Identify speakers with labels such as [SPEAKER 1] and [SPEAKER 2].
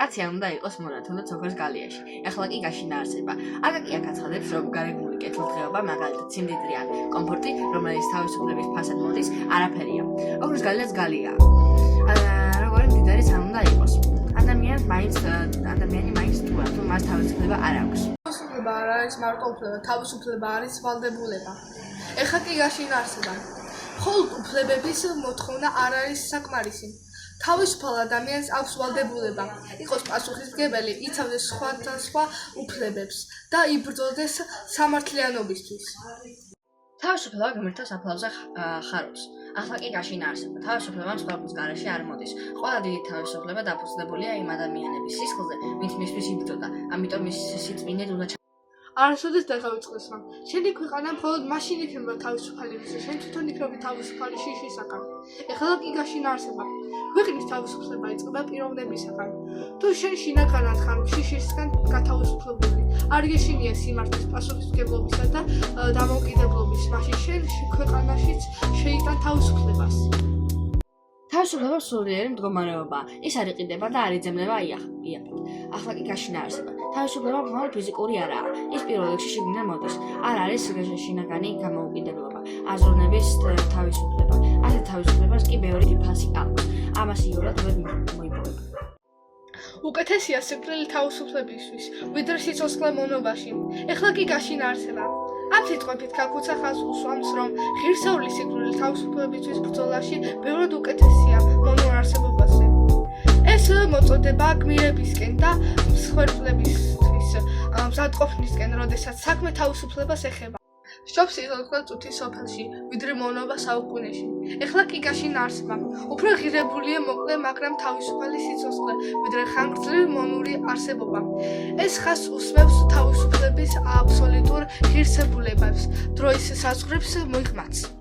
[SPEAKER 1] კაცი არ უნდა იყოს მონა, თუნდაც ოქროს გალიაში. ეხლა კი გაშინა არსება. აკაკია გაცხადებს, რომ გარეგნული კეთილდღეობა, მაგალითად სიმდიდრე ან კომფორტი, რომელიც თავისუფლების ფასად მოდის, არაფერია. ოქროს გალიაც გალია. როგორი მდიდარი არ უნდა იყოს. ადამიანი მაინც თუა, თუ მას თავისუფლება არ აქვს.
[SPEAKER 2] თავისუფლება არ არის მარტო უფლება, თავისუფლება არის ვალდებულება. ეხლა კი გაშინა არსება. მხოლოდ უფლებების მოთხოვნა არ არის საკმარისი. თავისუფალ ადამიანს აქვს ვალდებულება, იყოს პასუხისმგებელი, იცავდეს სხვადასხვა უფლებებს და იბრძოლდეს სამართლიანობისთვის.
[SPEAKER 1] თავისუფლება გმირთოს აფლავზე ხარობს. ახლა კი გაშინა არსება. თავისუფლება მსხვერპლის გარეშე არ მოდის. ყველა დიდი თავისუფლება დაფუძნებულია იმ ადამიანების სისხლზე, ვინც მისთვის იბრძოდა. ამიტომ ის სიწმინდედ უნდა
[SPEAKER 2] არასოდეს დაგავიწყდეს, რომ შენი ქვეყანა მხოლოდ მაშინ იქნება თავისუფალი, როცა შენ თვითონ იქნები თავისუფალი შიშისაგან. ეხლა კი გაშინა არსება. ქვეყნის თავისუფლება იწყება პიროვნებისაგან. თუ შენ შინაგანად ხარ შიშისგან გათავისუფლებული, არ გეშინია სიმართლის, პასუხისმგებლობისა და დამოუკიდებლობის, მაშინ შენ ქვეყანაშიც შეიტან თავისუფლებას.
[SPEAKER 1] თავისუფლება სულიერი მდგომარეობაა. ის არ იყიდება და არ იძებნება იაფად. ახლა კი გაშინა არსება. თავისუფლება მხოლოდ ფიზიკური არაა. ის პირველ რიგში შიგნიდან მოდის. არ არის შინაგანი გამოუკიდებლობა, აზროვნების თავისუფლება. ასეთ თავისუფლებას კი ბევრი ფასი აქვს. ამას იურად ვერ მოიპოვება.
[SPEAKER 2] უკეთესია სიკვდილი თავისუფლებისთვის, ვიდრე სიცოცხლე მონობაში. ეხლა კი გაშინა არსება. ამ სიტყვებით ქაქუცა ხაზს უსვამს, რომ ღირსეული სიკვდილი თავისუფლებისთვის ბრძოლაში ბევრად უკეთესია მონურ არსებობაზე. ეს მოწოდება გმირებისკენ და მსხვერპლებისთვის მზადყოფნისკენ, როდესაც საქმე თავისუფლებას ეხება. სჯობს იღალხდა წუთი სოფელში, ვიდრე მონობა საუკუნეში. ეხლა კი გაშინა არსება. უფრო ღირებულია მოკლე, მაგრამ თავისუფალი სიცოცხლე, ვიდრე ხანგრძლივი მონური არსებობა. ეს ხაზს უსმევს თავისუფლების აბსოლუტურ ღირსებულებებს, დროის საზღვრებს მოიღმაც.